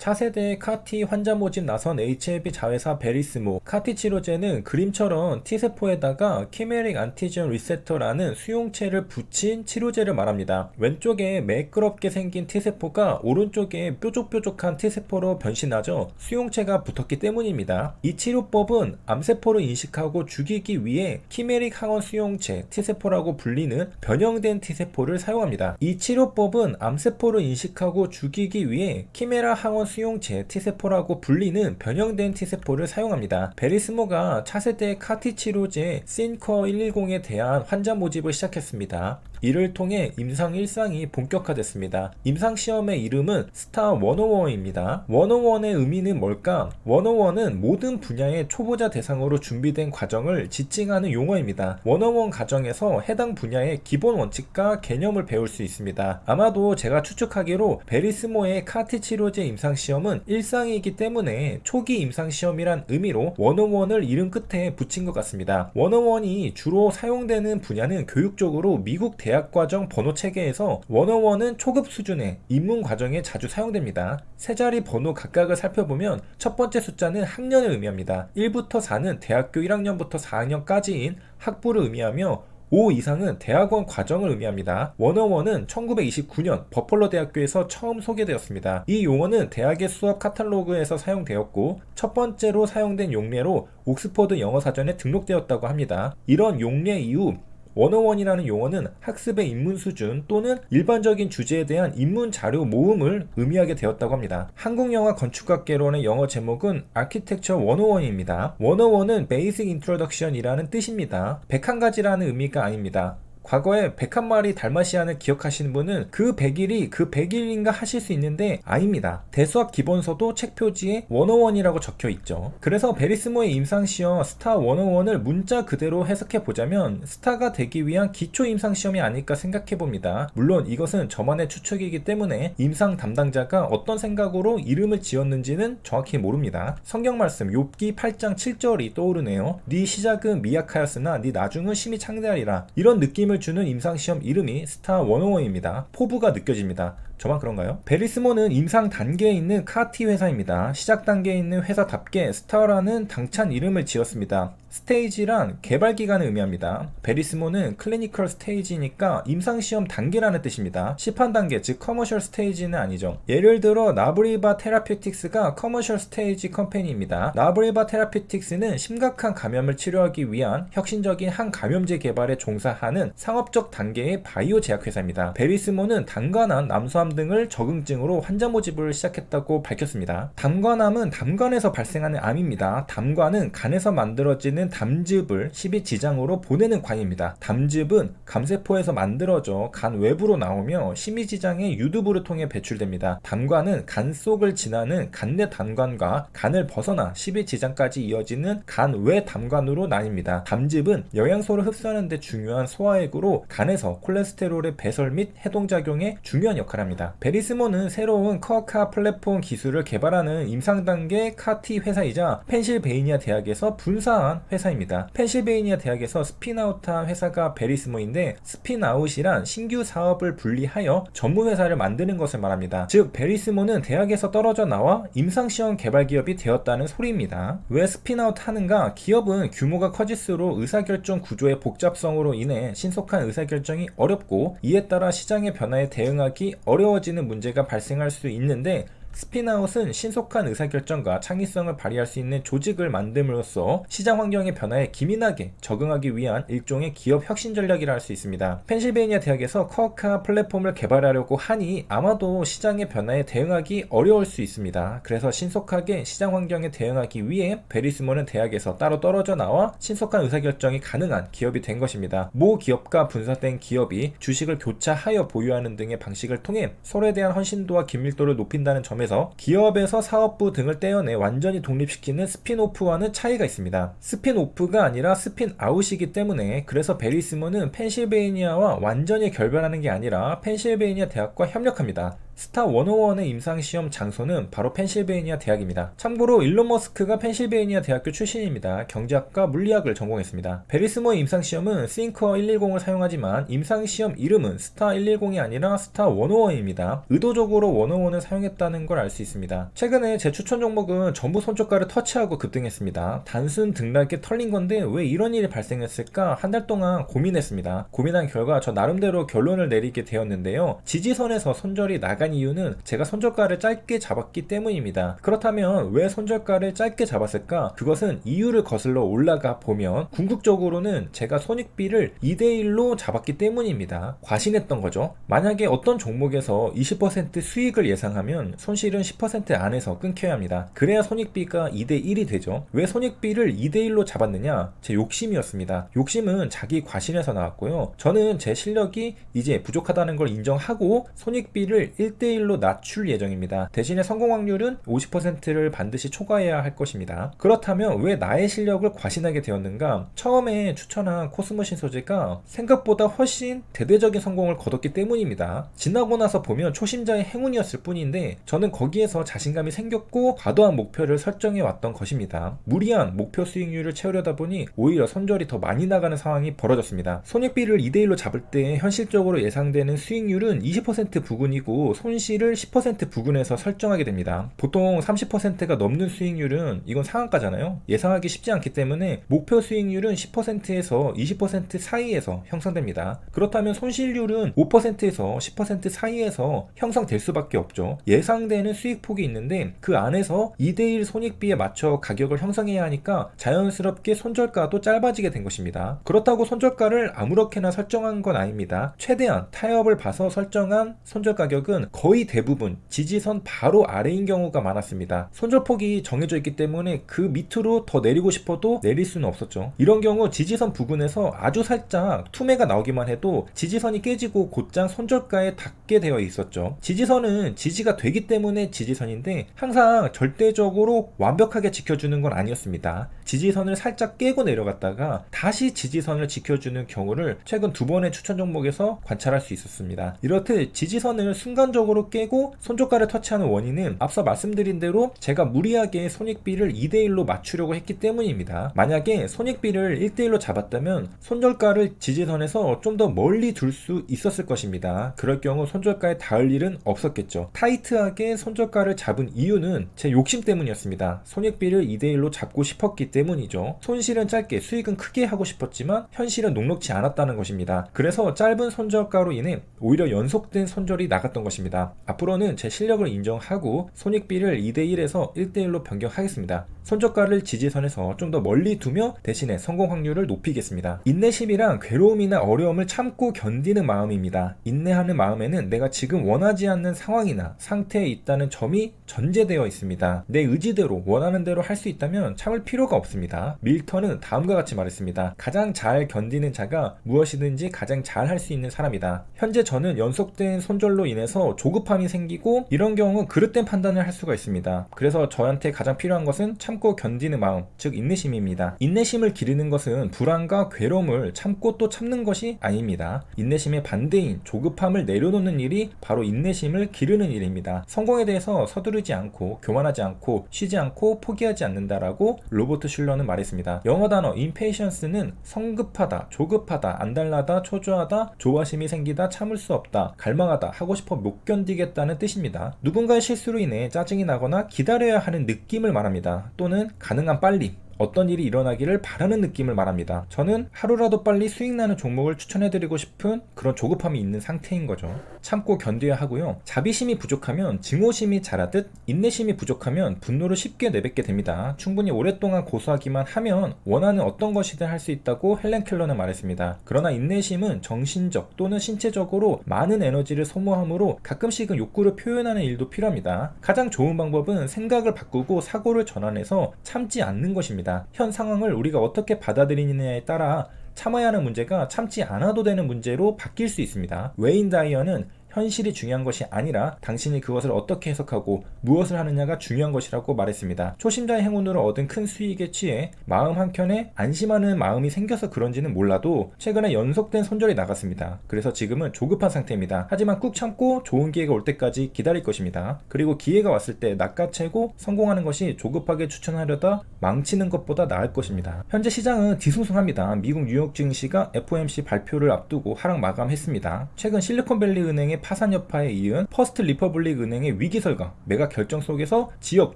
차세대 카티 환자 모집 나선 HLB 자회사 베리스모. 카티 치료제는 그림처럼 T세포에다가 키메릭 안티젠 리셉터라는 수용체를 붙인 치료제를 말합니다. 왼쪽에 매끄럽게 생긴 T세포가 오른쪽에 뾰족뾰족한 T세포로 변신하죠. 수용체가 붙었기 때문입니다. 이 치료법은 암세포를 인식하고 죽이기 위해 키메릭 항원 수용체 T세포라고 불리는 변형된 T세포를 사용합니다. 이 치료법은 암세포를 인식하고 죽이기 위해 키메라 항원 수용체 T세포라고 불리는 변형된 T세포를 사용합니다. 베리스모가 차세대 카티 치료제 신커 110에 대한 환자 모집을 시작했습니다. 이를 통해 임상 1상이 본격화됐습니다. 임상 시험의 이름은 스타 101입니다. 101의 의미는 뭘까? 101은 모든 분야의 초보자 대상으로 준비된 과정을 지칭하는 용어입니다. 101 과정에서 해당 분야의 기본 원칙과 개념을 배울 수 있습니다. 아마도 제가 추측하기로 베리스모의 카티 치료제 임상 시험은 1상이기 때문에 초기 임상 시험이란 의미로 101을 이름 끝에 붙인 것 같습니다. 101이 주로 사용되는 분야는 교육적으로 미국 대학과정 번호 체계에서 101은 초급 수준의 입문 과정에 자주 사용됩니다. 세 자리 번호 각각을 살펴보면 첫 번째 숫자는 학년을 의미합니다. 1부터 4는 대학교 1학년부터 4학년까지인 학부를 의미하며 5 이상은 대학원 과정을 의미합니다. 101은 1929년 버펄러 대학교에서 처음 소개되었습니다. 이 용어는 대학의 수업 카탈로그에서 사용되었고 첫 번째로 사용된 용례로 옥스퍼드 영어사전에 등록되었다고 합니다. 이런 용례 이후 101이라는 용어는 학습의 입문 수준 또는 일반적인 주제에 대한 입문 자료 모음을 의미하게 되었다고 합니다. 한국영화 건축학개론의 영어 제목은 Architecture 101입니다. 101은 Basic Introduction이라는 뜻입니다. 101가지라는 의미가 아닙니다. 과거에 101마리 달마시안을 기억하시는 분은 그 100일이 그 100일인가 하실 수 있는데 아닙니다. 대수학 기본서도 책 표지에 101이라고 적혀 있죠. 그래서 베리스모의 임상시험 스타 101을 문자 그대로 해석해 보자면 스타가 되기 위한 기초 임상시험이 아닐까 생각해 봅니다. 물론 이것은 저만의 추측이기 때문에 임상 담당자가 어떤 생각으로 이름을 지었는지는 정확히 모릅니다. 성경 말씀 욥기 8장 7절이 떠오르네요. 네 시작은 미약하였으나 네 나중은 심히 창대하리라. 이런 느낌을 주는 임상시험 이름이 스타 101입니다. 포부가 느껴집니다. 저만 그런가요? 베리스모는 임상 단계에 있는 카티 회사입니다. 시작 단계에 있는 회사답게 스타라는 당찬 이름을 지었습니다. 스테이지란 개발 기간을 의미합니다. 베리스모는 클리니컬 스테이지니까 임상시험 단계라는 뜻입니다. 시판 단계, 즉 커머셜 스테이지는 아니죠. 예를 들어 나브리바 테라피틱스가 커머셜 스테이지 컴퍼니입니다. 나브리바 테라피틱스는 심각한 감염을 치료하기 위한 혁신적인 항감염제 개발에 종사하는 상업적 단계의 바이오 제약회사입니다. 베리스모는 담관암, 남수암 등을 적응증으로 환자 모집을 시작했다고 밝혔습니다. 담관암은 담관에서 발생하는 암입니다. 담관은 간에서 만들어지는 담즙을 심위지장으로 보내는 관입니다. 담즙은 감세포에서 만들어져 간 외부로 나오며 심위지장의 유두부를 통해 배출됩니다. 담관은 간 속을 지나는 간내 담관과 간을 벗어나 심위지장까지 이어지는 간 외 담관으로 나뉩니다. 담즙은 영양소를 흡수하는 데 중요한 소화액으로 간에서 콜레스테롤의 배설 및 해동작용에 중요한 역할을 합니다. 베리스모는 새로운 커카 플랫폼 기술을 개발하는 임상단계 카티 회사이자 펜실베이니아 대학에서 분사한 회사입니다. 펜실베이니아 대학에서 스핀아웃한 회사가 베리스모인데 스핀아웃이란 신규 사업을 분리하여 전문 회사를 만드는 것을 말합니다. 즉 베리스모는 대학에서 떨어져 나와 임상시험 개발 기업이 되었다는 소리입니다. 왜 스핀아웃 하는가? 기업은 규모가 커질수록 의사결정 구조의 복잡성으로 인해 신속한 의사결정이 어렵고 이에 따라 시장의 변화에 대응하기 어려워지는 문제가 발생할 수 있는데 스핀아웃은 신속한 의사결정과 창의성을 발휘할 수 있는 조직을 만듦으로써 시장 환경의 변화에 기민하게 적응하기 위한 일종의 기업 혁신 전략이라 할 수 있습니다. 펜실베이니아 대학에서 커카 플랫폼을 개발하려고 하니 아마도 시장의 변화에 대응하기 어려울 수 있습니다. 그래서 신속하게 시장 환경에 대응하기 위해 베리스모는 대학에서 따로 떨어져 나와 신속한 의사결정이 가능한 기업이 된 것입니다. 모 기업과 분사된 기업이 주식을 교차하여 보유하는 등의 방식을 통해 서로에 대한 헌신도와 긴밀도를 높인다는 점에서 기업에서 사업부 등을 떼어내 완전히 독립시키는 스핀오프와는 차이가 있습니다. 스핀오프가 아니라 스핀아웃이기 때문에 그래서 베리스모는 펜실베이니아와 완전히 결별하는 게 아니라 펜실베이니아 대학과 협력합니다. 스타 101의 임상시험 장소는 바로 펜실베이니아 대학입니다. 참고로 일론 머스크가 펜실베이니아 대학교 출신입니다. 경제학과 물리학을 전공했습니다. 베리스모의 임상시험은 싱커 110을 사용하지만 임상시험 이름은 스타 110이 아니라 스타 101입니다. 의도적으로 101을 사용했다는 걸 알 수 있습니다. 최근에 제 추천 종목은 전부 손저가를 터치하고 급등했습니다. 단순 등락에 털린 건데 왜 이런 일이 발생했을까 한 달 동안 고민했습니다. 고민한 결과 저 나름대로 결론을 내리게 되었는데요. 지지선에서 손절이 나간 이유는 제가 손절가를 짧게 잡았기 때문입니다. 그렇다면 왜 손절가를 짧게 잡았을까? 그것은 이유를 거슬러 올라가 보면 궁극적으로는 제가 손익비를 2대1로 잡았기 때문입니다. 과신했던 거죠. 만약에 어떤 종목에서 20% 수익을 예상하면 손실은 10% 안에서 끊겨야 합니다. 그래야 손익비가 2대1이 되죠. 왜 손익비를 2대1로 잡았느냐? 제 욕심이었습니다. 욕심은 자기 과신에서 나왔고요. 저는 제 실력이 이제 부족하다는 걸 인정하고 손익비를 1대1로 낮출 예정입니다. 대신에 성공 확률은 50%를 반드시 초과해야 할 것입니다. 그렇다면 왜 나의 실력을 과신하게 되었는가? 처음에 추천한 코스모신 소재가 생각보다 훨씬 대대적인 성공을 거뒀기 때문입니다. 지나고 나서 보면 초심자의 행운이었을 뿐인데 저는 거기에서 자신감이 생겼고 과도한 목표를 설정해 왔던 것입니다. 무리한 목표 수익률을 채우려다 보니 오히려 손절이 더 많이 나가는 상황이 벌어졌습니다. 손익비를 2대1로 잡을 때 현실적으로 예상되는 수익률은 20% 부근이고 손실을 10% 부근에서 설정하게 됩니다. 보통 30%가 넘는 수익률은 이건 상한가잖아요. 예상하기 쉽지 않기 때문에 목표 수익률은 10%에서 20% 사이에서 형성됩니다. 그렇다면 손실률은 5%에서 10% 사이에서 형성될 수밖에 없죠. 예상되는 수익폭이 있는데 그 안에서 2대1 손익비에 맞춰 가격을 형성해야 하니까 자연스럽게 손절가도 짧아지게 된 것입니다. 그렇다고 손절가를 아무렇게나 설정한 건 아닙니다. 최대한 타협을 봐서 설정한 손절 가격은 거의 대부분 지지선 바로 아래인 경우가 많았습니다. 손절폭이 정해져 있기 때문에 그 밑으로 더 내리고 싶어도 내릴 수는 없었죠. 이런 경우 지지선 부근에서 아주 살짝 투매가 나오기만 해도 지지선이 깨지고 곧장 손절가에 닿게 되어 있었죠. 지지선은 지지가 되기 때문에 지지선인데 항상 절대적으로 완벽하게 지켜주는 건 아니었습니다. 지지선을 살짝 깨고 내려갔다가 다시 지지선을 지켜주는 경우를 최근 2번의 추천 종목에서 관찰할 수 있었습니다. 이렇듯 지지선을 순간적으로 깨고 손저가를 터치하는 원인은 앞서 말씀드린 대로 제가 무리하게 손익비를 2대1로 맞추려고 했기 때문입니다. 만약에 손익비를 1대1로 잡았다면 손절가를 지지선에서 좀 더 멀리 둘 수 있었을 것입니다. 그럴 경우 손절가에 닿을 일은 없었겠죠. 타이트하게 손절가를 잡은 이유는 제 욕심 때문이었습니다. 손익비를 2대1로 잡고 싶었기 때문이죠. 손실은 짧게 수익은 크게 하고 싶었지만 현실은 녹록지 않았다는 것입니다. 그래서 짧은 손절가로 인해 오히려 연속된 손절이 나갔던 것입니다. 앞으로는 제 실력을 인정하고 손익비를 2대1에서 1대1로 변경하겠습니다. 손저가를 지지선에서 좀 더 멀리 두며 대신에 성공 확률을 높이겠습니다. 인내심이란 괴로움이나 어려움을 참고 견디는 마음입니다. 인내하는 마음에는 내가 지금 원하지 않는 상황이나 상태에 있다는 점이 전제되어 있습니다. 내 의지대로 원하는 대로 할 수 있다면 참을 필요가 없습니다. 밀턴은 다음과 같이 말했습니다. 가장 잘 견디는 자가 무엇이든지 가장 잘 할 수 있는 사람이다. 현재 저는 연속된 손절로 인해서 조급함이 생기고 이런 경우 그릇된 판단을 할 수가 있습니다. 그래서 저한테 가장 필요한 것은 참고 견디는 마음, 즉 인내심입니다. 인내심을 기르는 것은 불안과 괴로움을 참고 또 참는 것이 아닙니다. 인내심의 반대인 조급함을 내려놓는 일이 바로 인내심을 기르는 일입니다. 성공에 대해서 서두르지 않고 교만하지 않고 쉬지 않고 포기하지 않는다라고 로버트 슐러는 말했습니다. 영어 단어 impatience는 성급하다, 조급하다, 안달나다, 초조하다, 조바심이 생기다, 참을 수 없다, 갈망하다, 하고 싶어 못 견디겠다는 뜻입니다. 누군가의 실수로 인해 짜증이 나거나 기다려야 하는 느낌을 말합니다. 또는 가능한 빨리 어떤 일이 일어나기를 바라는 느낌을 말합니다. 저는 하루라도 빨리 수익나는 종목을 추천해드리고 싶은 그런 조급함이 있는 상태인 거죠. 참고 견뎌야 하고요. 자비심이 부족하면 증오심이 자라듯 인내심이 부족하면 분노를 쉽게 내뱉게 됩니다. 충분히 오랫동안 고수하기만 하면 원하는 어떤 것이든 할 수 있다고 헬렌 켈러는 말했습니다. 그러나 인내심은 정신적 또는 신체적으로 많은 에너지를 소모하므로 가끔씩은 욕구를 표현하는 일도 필요합니다. 가장 좋은 방법은 생각을 바꾸고 사고를 전환해서 참지 않는 것입니다. 현 상황을 우리가 어떻게 받아들이느냐에 따라 참아야 하는 문제가 참지 않아도 되는 문제로 바뀔 수 있습니다. 웨인 다이어는 현실이 중요한 것이 아니라 당신이 그것을 어떻게 해석하고 무엇을 하느냐가 중요한 것이라고 말했습니다. 초심자의 행운으로 얻은 큰 수익에 취해 마음 한켠에 안심하는 마음이 생겨서 그런지는 몰라도 최근에 연속된 손절이 나갔습니다. 그래서 지금은 조급한 상태입니다. 하지만 꾹 참고 좋은 기회가 올 때까지 기다릴 것입니다. 그리고 기회가 왔을 때 낚아채고 성공하는 것이 조급하게 추천하려다 망치는 것보다 나을 것입니다. 현재 시장은 뒤숭숭합니다. 미국 뉴욕 증시가 FOMC 발표를 앞두고 하락 마감했습니다. 최근 실리콘밸리 은행의 파산 여파에 이은 퍼스트 리퍼블릭 은행의 위기 설강, 매각 결정 속에서 지역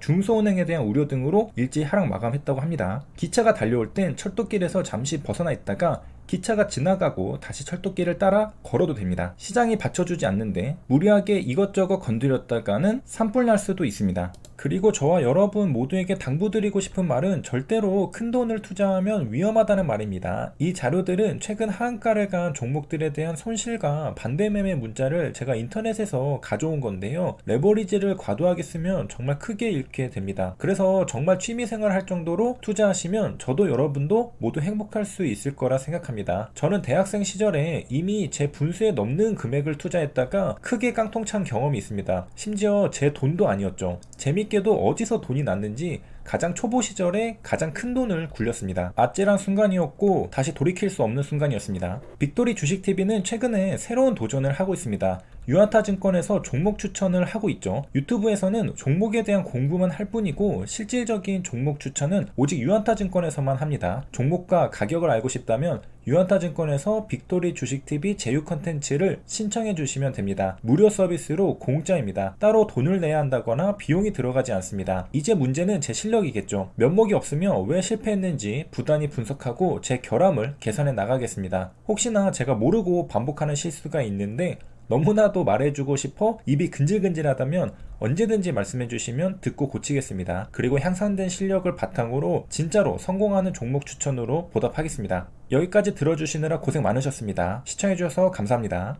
중소은행에 대한 우려 등으로 일제히 하락 마감했다고 합니다. 기차가 달려올 땐 철도길에서 잠시 벗어나 있다가 기차가 지나가고 다시 철도길을 따라 걸어도 됩니다. 시장이 받쳐주지 않는데 무리하게 이것저것 건드렸다가는 산불 날 수도 있습니다. 그리고 저와 여러분 모두에게 당부드리고 싶은 말은 절대로 큰 돈을 투자하면 위험하다는 말입니다. 이 자료들은 최근 하한가를 간 종목들에 대한 손실과 반대 매매 문자를 제가 인터넷에서 가져온 건데요. 레버리지를 과도하게 쓰면 정말 크게 잃게 됩니다. 그래서 정말 취미생활 할 정도로 투자하시면 저도 여러분도 모두 행복할 수 있을 거라 생각합니다. 저는 대학생 시절에 이미 제 분수에 넘는 금액을 투자했다가 크게 깡통 찬 경험이 있습니다. 심지어 제 돈도 아니었죠. 재밌게도 어디서 돈이 났는지 가장 초보 시절에 가장 큰 돈을 굴렸습니다. 아찔한 순간이었고 다시 돌이킬 수 없는 순간이었습니다. 빅토리 주식TV는 최근에 새로운 도전을 하고 있습니다. 유한타증권에서 종목 추천을 하고 있죠. 유튜브에서는 종목에 대한 공부만 할 뿐이고 실질적인 종목 추천은 오직 유한타증권에서만 합니다. 종목과 가격을 알고 싶다면 유한타증권에서 빅토리 주식TV 제휴 컨텐츠를 신청해 주시면 됩니다. 무료 서비스로 공짜입니다. 따로 돈을 내야 한다거나 비용이 들어가지 않습니다. 이제 문제는 제 실력이겠죠. 면목이 없으며 왜 실패했는지 부단히 분석하고 제 결함을 개선해 나가겠습니다. 혹시나 제가 모르고 반복하는 실수가 있는데 너무나도 말해주고 싶어 입이 근질근질하다면 언제든지 말씀해주시면 듣고 고치겠습니다. 그리고 향상된 실력을 바탕으로 진짜로 성공하는 종목 추천으로 보답하겠습니다. 여기까지 들어주시느라 고생 많으셨습니다. 시청해주셔서 감사합니다.